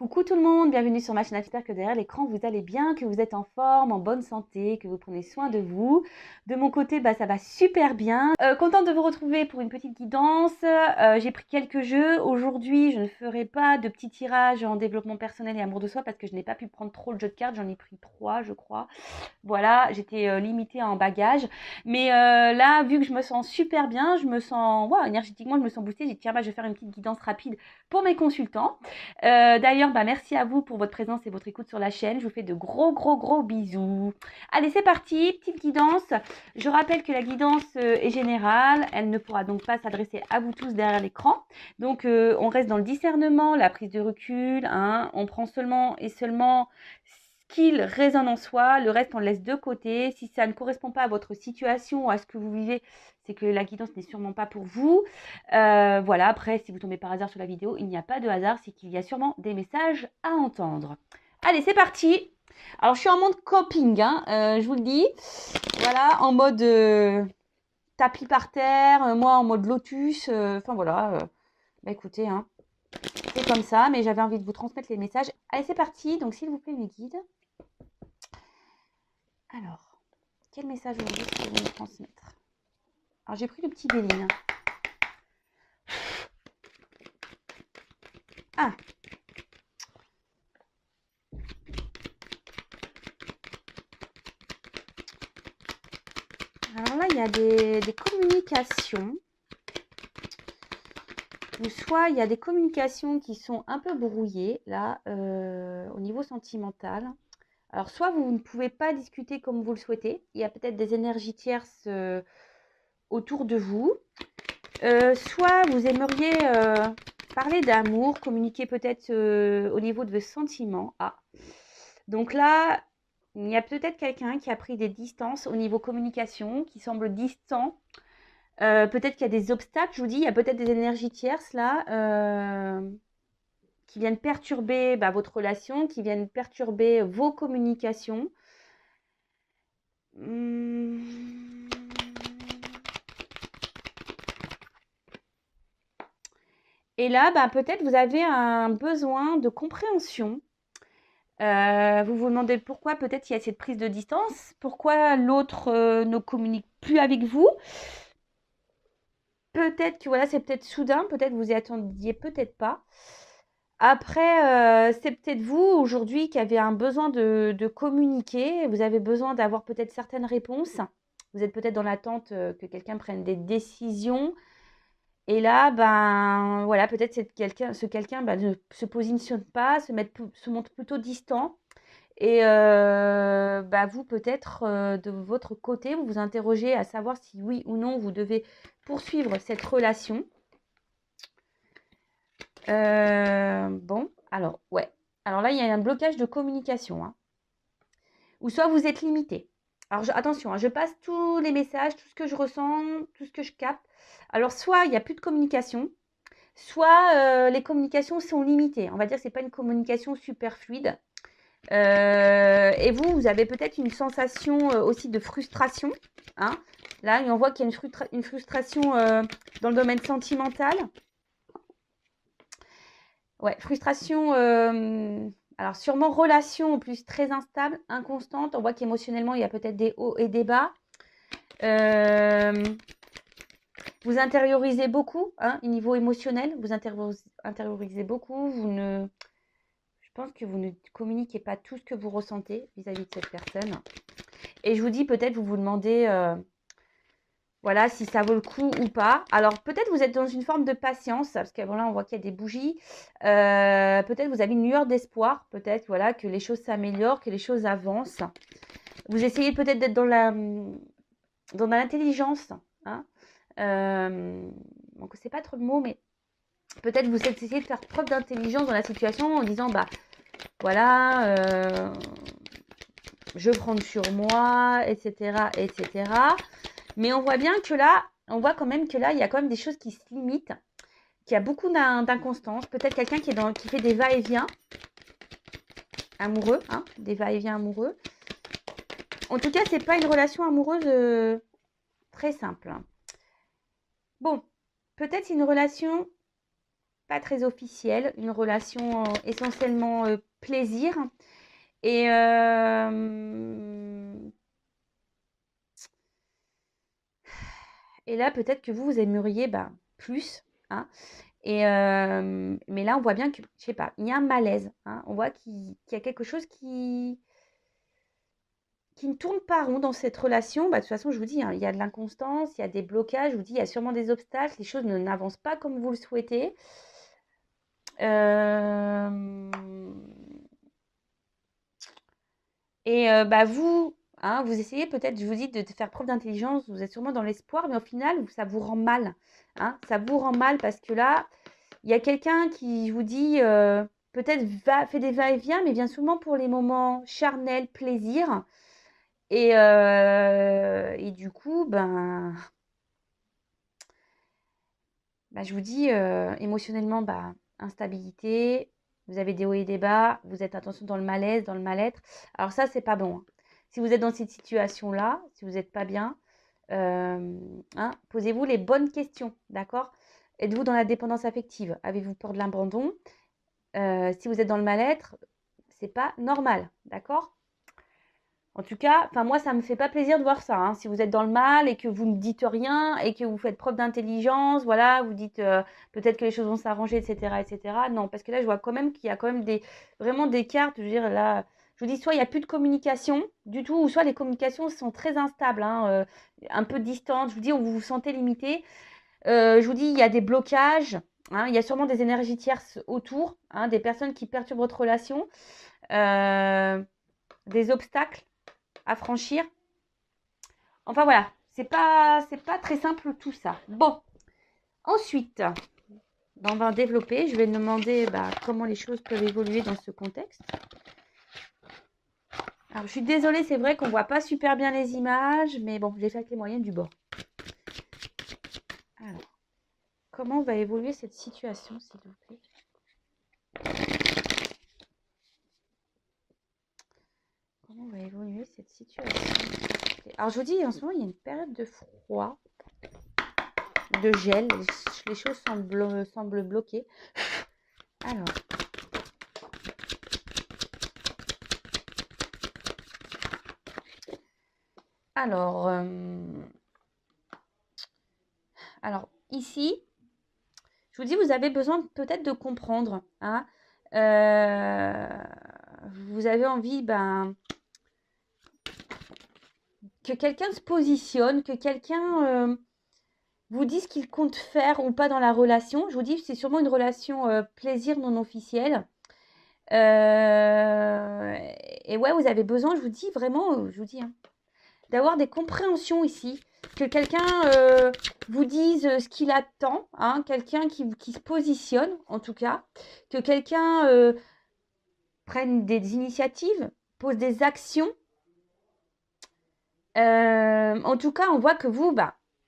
Coucou tout le monde, bienvenue sur ma chaîne. J'espère que derrière l'écran vous allez bien, que vous êtes en forme, en bonne santé, que vous prenez soin de vous. De mon côté, ça va super bien. Contente de vous retrouver pour une petite guidance. J'ai pris quelques jeux. Aujourd'hui, je ne ferai pas de petits tirages en développement personnel et amour de soi parce que je n'ai pas pu prendre trop le jeu de cartes. J'en ai pris 3, je crois. Voilà, j'étais limitée en bagages. Mais là, vu que je me sens super bien, je me sens, énergétiquement, je me sens boostée. J'ai dit, tiens, je vais faire une petite guidance rapide pour mes consultants. D'ailleurs, merci à vous pour votre présence et votre écoute sur la chaîne. Je vous fais de gros bisous. Allez, c'est parti, petite guidance. Je rappelle que la guidance est générale. Elle ne pourra donc pas s'adresser à vous tous derrière l'écran. Donc, on reste dans le discernement, la prise de recul. On prend seulement ce qu'il résonne en soi. Le reste, on le laisse de côté. Si ça ne correspond pas à votre situation ou à ce que vous vivez, c'est que la guidance n'est sûrement pas pour vous. Voilà, après, si vous tombez par hasard sur la vidéo, il n'y a pas de hasard, c'est qu'il y a sûrement des messages à entendre. Allez, c'est parti. Alors, je suis en mode coping, je vous le dis. Voilà, en mode tapis par terre, moi en mode lotus. Enfin, voilà. Écoutez, c'est comme ça, mais j'avais envie de vous transmettre les messages. Allez, c'est parti. Donc, s'il vous plaît, mes guides. Alors, quel message aujourd'hui est-ce que vous me transmettre? Alors, j'ai pris le petit Béline. Ah. Alors là, il y a des communications. Ou soit il y a des communications qui sont un peu brouillées, là, au niveau sentimental. Alors, soit vous ne pouvez pas discuter comme vous le souhaitez. Il y a peut-être des énergies tierces autour de vous. Soit vous aimeriez parler d'amour, communiquer peut-être au niveau de vos sentiments. Ah. Donc là, il y a peut-être quelqu'un qui a pris des distances au niveau communication, qui semble distant. Peut-être qu'il y a des obstacles, je vous dis, il y a peut-être des énergies tierces là qui viennent perturber votre relation, qui viennent perturber vos communications. Et là, peut-être vous avez un besoin de compréhension. Vous vous demandez pourquoi peut-être il y a cette prise de distance, pourquoi l'autre ne communique plus avec vous. Peut-être que voilà, c'est peut-être soudain, peut-être vous y attendiez, peut-être pas. Après, c'est peut-être vous aujourd'hui qui avez un besoin de communiquer. Vous avez besoin d'avoir peut-être certaines réponses. Vous êtes peut-être dans l'attente que quelqu'un prenne des décisions. Et là, voilà, peut-être ce quelqu'un ne se positionne pas, se montre plutôt distant. Et vous, peut-être, de votre côté, vous vous interrogez à savoir si oui ou non vous devez poursuivre cette relation. Bon, alors, ouais. Alors là, il y a un blocage de communication. Ou soit vous êtes limité. Alors, attention, je passe tous les messages, tout ce que je ressens, tout ce que je capte. Alors, soit il n'y a plus de communication, soit les communications sont limitées. On va dire que ce n'est pas une communication super fluide. Et vous avez peut-être une sensation aussi de frustration. Là, on voit qu'il y a une frustration dans le domaine sentimental. Ouais, frustration, alors sûrement relation en plus très instable, inconstante. On voit qu'émotionnellement, il y a peut-être des hauts et des bas. Vous intériorisez beaucoup, au niveau émotionnel. Vous intériorisez beaucoup. Je pense que vous ne communiquez pas tout ce que vous ressentez vis-à-vis de cette personne. Et je vous dis, peut-être vous vous demandez... voilà, si ça vaut le coup ou pas. Alors, peut-être vous êtes dans une forme de patience, parce que voilà, on voit qu'il y a des bougies. Peut-être vous avez une lueur d'espoir, peut-être voilà, que les choses s'améliorent, que les choses avancent. Vous essayez peut-être d'être dans l'intelligence. Donc, c'est pas trop le mot, mais peut-être vous essayez de faire preuve d'intelligence dans la situation en disant, voilà, je prends sur moi, etc., etc. Mais on voit bien que là, il y a quand même des choses qui se limitent, qu'il y a beaucoup d'inconstance. Peut-être quelqu'un qui fait des va-et-vient amoureux, des va-et-vient amoureux. En tout cas, c'est pas une relation amoureuse très simple. Bon, peut-être c'est une relation pas très officielle, une relation essentiellement plaisir. Et, et là, peut-être que vous aimeriez bah, plus. Hein. Et, mais là, on voit bien que, je sais pas, il y a un malaise. Hein. On voit qu'il y a quelque chose qui ne tourne pas rond dans cette relation. Bah, de toute façon, je vous dis, hein, il y a de l'inconstance, il y a des blocages, je vous dis, il y a sûrement des obstacles, les choses n'avancent pas comme vous le souhaitez. Et bah, vous, hein, vous essayez peut-être, je vous dis, de faire preuve d'intelligence, vous êtes sûrement dans l'espoir, mais au final, ça vous rend mal. Hein, ça vous rend mal parce que là, il y a quelqu'un qui vous dit, peut-être fait des va-et-vient, mais vient souvent pour les moments charnels, plaisir. Et du coup, je vous dis, émotionnellement, instabilité, vous avez des hauts et des bas, vous êtes attention dans le malaise, dans le mal-être. Alors ça, c'est pas bon. Hein. Si vous êtes dans cette situation-là, si vous n'êtes pas bien, posez-vous les bonnes questions, d'accord? Êtes-vous dans la dépendance affective? Avez-vous peur de l'abandon? Si vous êtes dans le mal-être, c'est pas normal, d'accord? En tout cas, moi, ça me fait pas plaisir de voir ça. Hein. Si vous êtes dans le mal et que vous ne dites rien et que vous faites preuve d'intelligence, voilà, vous dites peut-être que les choses vont s'arranger, etc., etc. Non, parce que là, je vois quand même qu'il y a quand même vraiment des cartes. Je veux dire, là, je vous dis, soit il n'y a plus de communication du tout, ou soit les communications sont très instables, hein, un peu distantes. Je vous dis, vous vous sentez limité. Je vous dis, il y a des blocages. Hein, il y a sûrement des énergies tierces autour, hein, des personnes qui perturbent votre relation, des obstacles à franchir. Enfin voilà, c'est pas très simple tout ça. Bon, ensuite, on va développer. Je vais demander comment les choses peuvent évoluer dans ce contexte. Alors, je suis désolée, c'est vrai qu'on voit pas super bien les images, mais bon, j'ai fait avec les moyens du bord. Alors, comment va évoluer cette situation, s'il vous plaît? Comment va évoluer cette situation? Alors, je vous dis, en ce moment, il y a une période de froid, de gel. Les choses semblent bloquées. Alors ici, je vous dis, vous avez besoin peut-être de comprendre. Hein. Vous avez envie que quelqu'un se positionne, que quelqu'un vous dise ce qu'il compte faire ou pas dans la relation. Je vous dis, c'est sûrement une relation plaisir non officielle. Et ouais, vous avez besoin, je vous dis vraiment, hein, d'avoir des compréhensions ici. Que quelqu'un vous dise ce qu'il attend, hein, quelqu'un qui se positionne en tout cas, que quelqu'un prenne des initiatives, pose des actions. En tout cas, on voit que vous,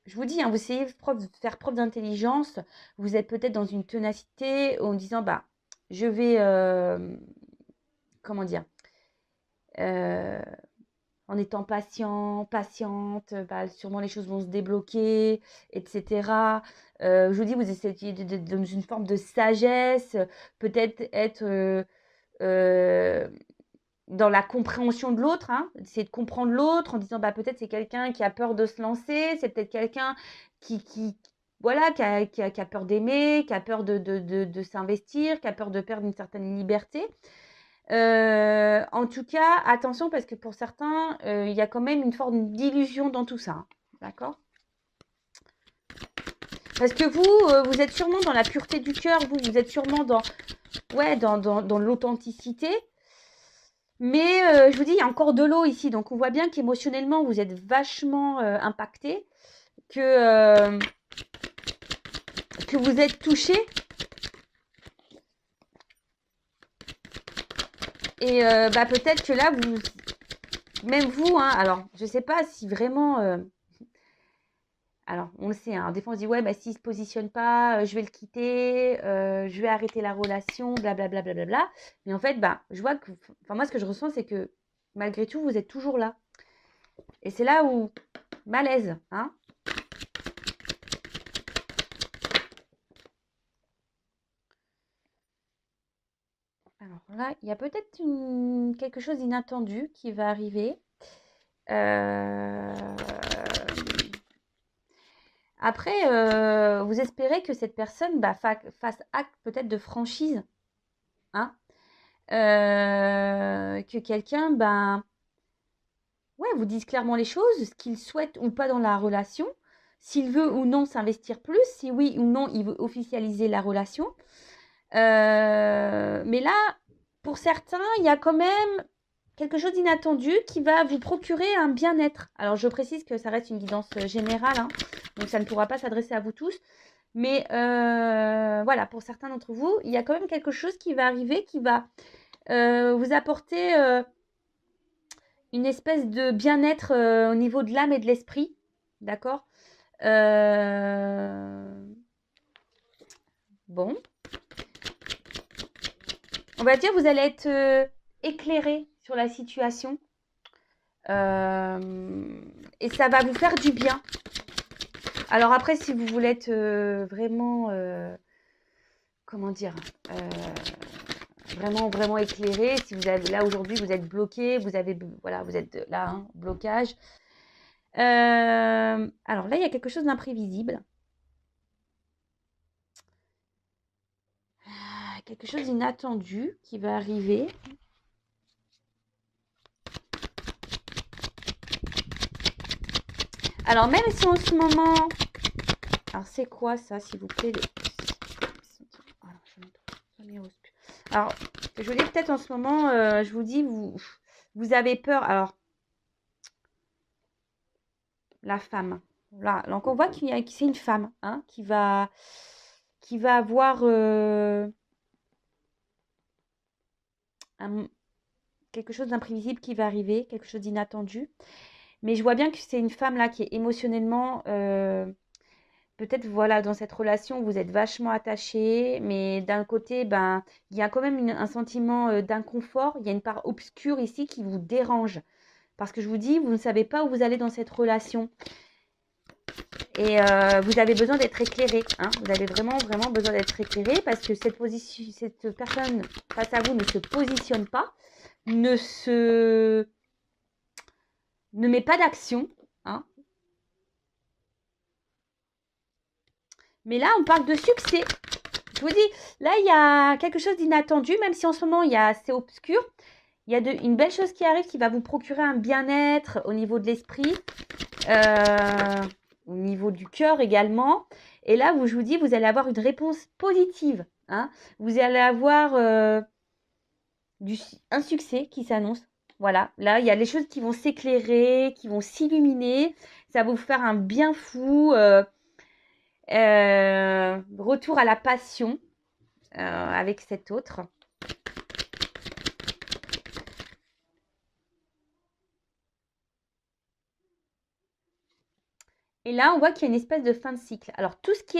je vous dis, hein, vous essayez de faire preuve d'intelligence, vous êtes peut-être dans une ténacité en disant, je vais, comment dire, en étant patiente, sûrement les choses vont se débloquer, etc. Je vous dis, vous essayez dans une forme de sagesse, peut-être être dans la compréhension de l'autre, hein, essayer de comprendre l'autre en disant, peut-être c'est quelqu'un qui a peur de se lancer, c'est peut-être quelqu'un voilà, qui a peur d'aimer, qui a peur de s'investir, qui a peur de perdre une certaine liberté. En tout cas, attention parce que pour certains, il y a quand même une forme d'illusion dans tout ça. Hein, d'accord? Parce que vous êtes sûrement dans la pureté du cœur, vous êtes sûrement dans l'authenticité. Mais je vous dis, il y a encore de l'eau ici. Donc, on voit bien qu'émotionnellement, vous êtes vachement impacté, que vous êtes touché. Et peut-être que là, même vous, hein, alors, je ne sais pas si vraiment... alors, on le sait, hein, des fois on se dit, ouais, s'il ne se positionne pas, je vais le quitter, je vais arrêter la relation, blablabla. Bla, bla, bla, bla. Mais en fait, je vois que, moi, ce que je ressens, c'est que malgré tout, vous êtes toujours là. Et c'est là où, malaise, hein. Alors là, il y a peut-être quelque chose d'inattendu qui va arriver. Après, vous espérez que cette personne fasse acte peut-être de franchise, hein, que quelqu'un, ouais, vous dise clairement les choses, ce qu'il souhaite ou pas dans la relation, s'il veut ou non s'investir plus, si oui ou non il veut officialiser la relation. Mais là, pour certains, il y a quand même quelque chose d'inattendu qui va vous procurer un bien-être. Alors, je précise que ça reste une guidance générale, hein, donc ça ne pourra pas s'adresser à vous tous. Mais voilà, pour certains d'entre vous, il y a quand même quelque chose qui va arriver, qui va vous apporter une espèce de bien-être au niveau de l'âme et de l'esprit. D'accord. Bon. On va dire, vous allez être éclairé sur la situation. Et ça va vous faire du bien. Alors après, si vous voulez être vraiment, comment dire, vraiment éclairé, si vous avez là aujourd'hui, vous êtes bloqué, voilà, vous êtes là, hein, blocage. Alors là, il y a quelque chose d'imprévisible. Quelque chose d'inattendu qui va arriver. Alors même si en ce moment... Alors c'est quoi ça, s'il vous plaît? Alors, je vous dis peut-être en ce moment, je vous dis, vous avez peur. Alors, la femme. Là, donc on voit que c'est une femme, hein, qui va avoir quelque chose d'imprévisible qui va arriver, quelque chose d'inattendu. Mais je vois bien que c'est une femme là qui est émotionnellement, peut-être voilà, dans cette relation, vous êtes vachement attachés, mais d'un côté, il y a quand même un sentiment d'inconfort. Il y a une part obscure ici qui vous dérange. Parce que je vous dis, vous ne savez pas où vous allez dans cette relation. Et vous avez besoin d'être éclairé, hein. Vous avez vraiment besoin d'être éclairé parce que cette personne face à vous ne se positionne pas, ne met pas d'action, hein. Mais là, on parle de succès. Je vous dis, là, il y a quelque chose d'inattendu, même si en ce moment, c'est obscur. Il y a une belle chose qui arrive qui va vous procurer un bien-être au niveau de l'esprit, au niveau du cœur également. Et là, je vous dis, vous allez avoir une réponse positive, hein. Vous allez avoir un succès qui s'annonce. Voilà, là, il y a les choses qui vont s'éclairer, qui vont s'illuminer. Ça va vous faire un bien fou. Retour à la passion avec cet autre. Et là, on voit qu'il y a une espèce de fin de cycle. Alors, tout ce qui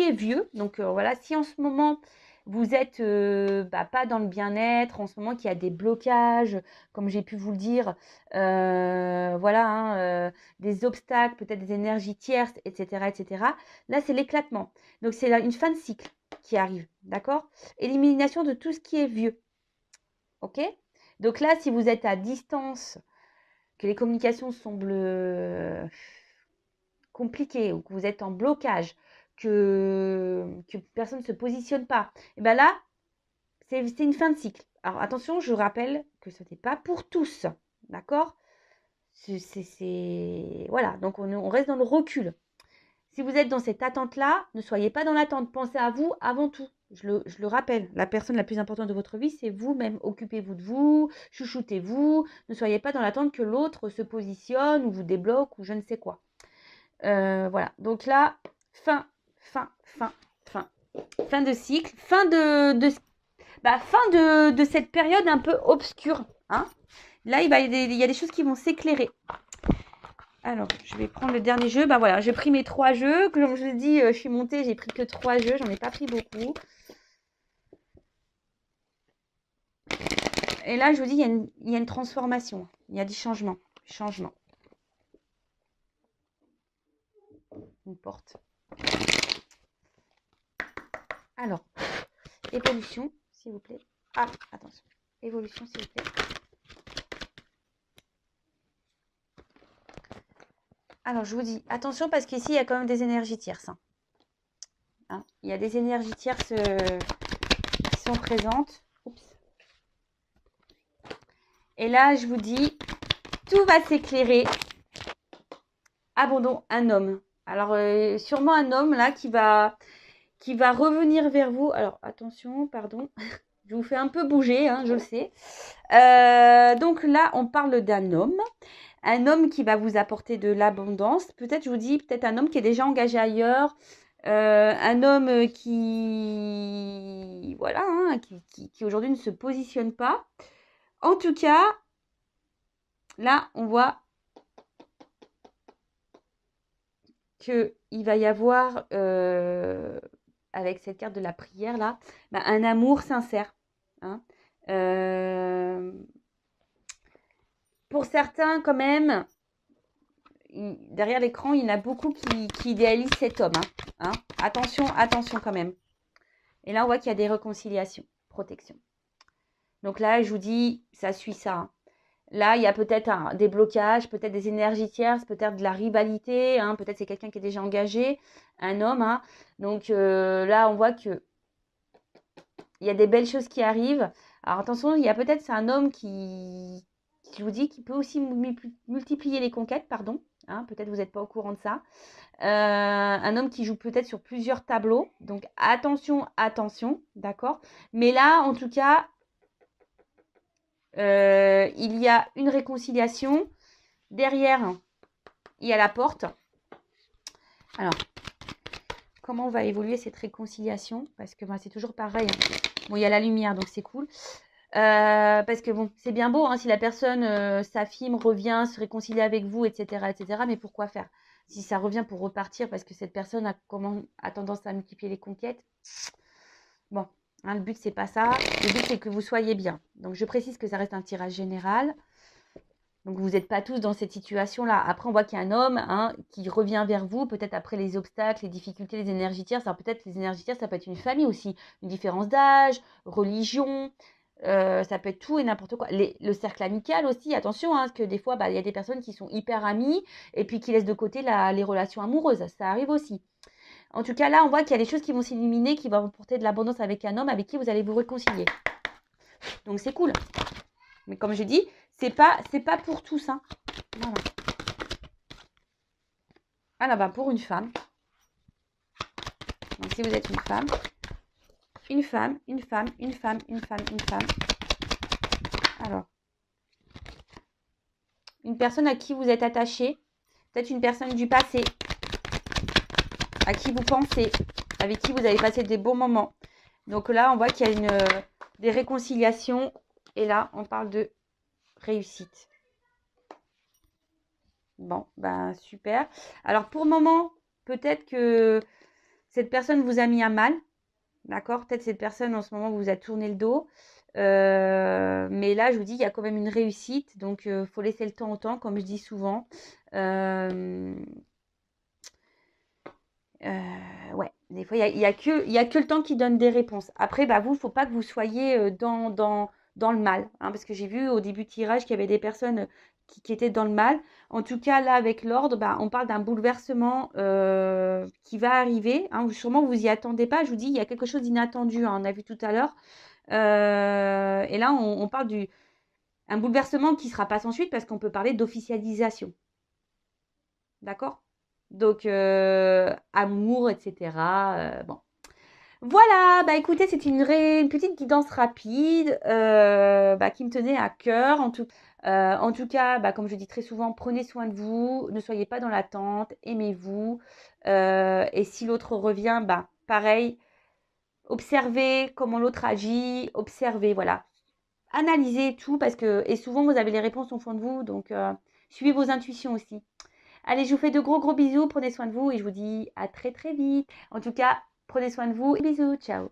est vieux, donc voilà, si en ce moment, vous êtes pas dans le bien-être, en ce moment qu'il y a des blocages, comme j'ai pu vous le dire, voilà, hein, des obstacles, peut-être des énergies tierces, etc., etc. Là, c'est l'éclatement. Donc, c'est une fin de cycle qui arrive, d'accord? Élimination de tout ce qui est vieux, ok? Donc là, si vous êtes à distance, que les communications semblent compliqué ou que vous êtes en blocage, que personne ne se positionne pas, et bien là, c'est une fin de cycle. Alors attention, je rappelle que ce n'est pas pour tous, d'accord? Voilà, donc on reste dans le recul. Si vous êtes dans cette attente-là, ne soyez pas dans l'attente. Pensez à vous avant tout. Je le rappelle, la personne la plus importante de votre vie, c'est vous-même. Occupez-vous de vous, chouchoutez-vous. Ne soyez pas dans l'attente que l'autre se positionne ou vous débloque ou je ne sais quoi. Voilà, donc là, fin de cycle, fin de cette période un peu obscure, hein. Là, il y a des choses qui vont s'éclairer. Alors, je vais prendre le dernier jeu. Voilà, j'ai pris mes 3 jeux. Comme je vous dis, je suis montée, j'ai pris que 3 jeux. J'en ai pas pris beaucoup. Et là, je vous dis, il y a une transformation. Il y a des changements. Une porte. Alors, évolution, s'il vous plaît. Ah, attention. Évolution, s'il vous plaît. Alors, je vous dis, attention parce qu'ici, il y a quand même des énergies tierces. Hein. Il y a des énergies tierces qui sont présentes. Oups. Et là, je vous dis, tout va s'éclairer. Abandon, un homme. Alors, sûrement un homme là qui va revenir vers vous. Alors, attention, pardon. Je vous fais un peu bouger, hein, je le sais. Donc là, on parle d'un homme. Un homme qui va vous apporter de l'abondance. Peut-être, je vous dis, peut-être un homme qui est déjà engagé ailleurs. Un homme qui, voilà, hein, qui aujourd'hui ne se positionne pas. En tout cas, là, on voit qu'il va y avoir, avec cette carte de la prière, là, un amour sincère. Hein. Pour certains, quand même, derrière l'écran, il y en a beaucoup qui idéalisent cet homme. Hein. Attention, attention quand même. Et là, on voit qu'il y a des réconciliations, protection. Donc là, je vous dis, ça suit ça. Hein. Là, il y a peut-être des blocages, peut-être des énergies tierces, peut-être de la rivalité. Hein, peut-être c'est quelqu'un qui est déjà engagé, un homme. Hein. Donc là, on voit qu'il y a des belles choses qui arrivent. Alors attention, il y a peut-être, c'est un homme qui, je vous dis, qui peut aussi multiplier les conquêtes, pardon. Hein, peut-être vous n'êtes pas au courant de ça. Un homme qui joue peut-être sur plusieurs tableaux. Donc attention, attention, d'accord. Mais là, en tout cas, il y a une réconciliation. Derrière, il y a la porte. Alors, comment va évoluer cette réconciliation? Parce que c'est toujours pareil. Hein. Bon, il y a la lumière, donc c'est cool. Parce que bon, c'est bien beau, hein, si la personne s'affirme, revient, se réconcilie avec vous, etc., etc. Mais pourquoi faire? Si ça revient pour repartir parce que cette personne a tendance à multiplier les conquêtes. Bon, hein, le but, c'est pas ça. Le but, c'est que vous soyez bien. Donc, je précise que ça reste un tirage général. Donc, vous n'êtes pas tous dans cette situation-là. Après, on voit qu'il y a un homme qui revient vers vous, peut-être après les obstacles, les difficultés, les énergies tierces. Alors, peut-être les énergies tierces, ça peut être une famille aussi. Une différence d'âge, religion, ça peut être tout et n'importe quoi. Le cercle amical aussi, attention, parce que des fois, il y a des personnes qui sont hyper amies et puis qui laissent de côté les relations amoureuses. Ça arrive aussi. En tout cas, là, on voit qu'il y a des choses qui vont s'illuminer, qui vont vous porter de l'abondance avec un homme avec qui vous allez vous réconcilier. Donc, c'est cool. Mais comme je dis, c'est pas pour tous. Hein. Voilà. Alors, pour une femme. Donc, si vous êtes une femme, une femme, une femme, une femme, une femme, une femme. Alors, une personne à qui vous êtes attaché, peut-être une personne du passé, à qui vous pensez, avec qui vous avez passé des bons moments. Donc là, on voit qu'il y a des réconciliations. Et là, on parle de réussite. Bon, super. Alors, pour le moment, peut-être que cette personne vous a mis à mal. D'accord? Peut-être cette personne, en ce moment, vous a tourné le dos. Mais là, je vous dis, il y a quand même une réussite. Donc, il faut laisser le temps au temps, comme je dis souvent. Ouais, des fois, il y a que le temps qui donne des réponses. Après, vous, il ne faut pas que vous soyez dans le mal. Hein, parce que j'ai vu au début du tirage qu'il y avait des personnes qui étaient dans le mal. En tout cas, là, avec l'ordre, on parle d'un bouleversement qui va arriver. Hein, sûrement, vous y attendez pas. Je vous dis, il y a quelque chose d'inattendu. Hein, on a vu tout à l'heure. Et là, on parle un bouleversement qui ne sera pas sans suite parce qu'on peut parler d'officialisation. D'accord? Donc, amour, etc. Bon. Voilà, écoutez, c'est une petite guidance rapide qui me tenait à cœur. En tout cas, comme je dis très souvent, prenez soin de vous, ne soyez pas dans l'attente, aimez-vous. Et si l'autre revient, pareil, observez comment l'autre agit, observez, voilà. Analysez tout et souvent vous avez les réponses au fond de vous, donc suivez vos intuitions aussi. Allez, je vous fais de gros bisous, prenez soin de vous et je vous dis à très très vite. En tout cas, prenez soin de vous et bisous, ciao.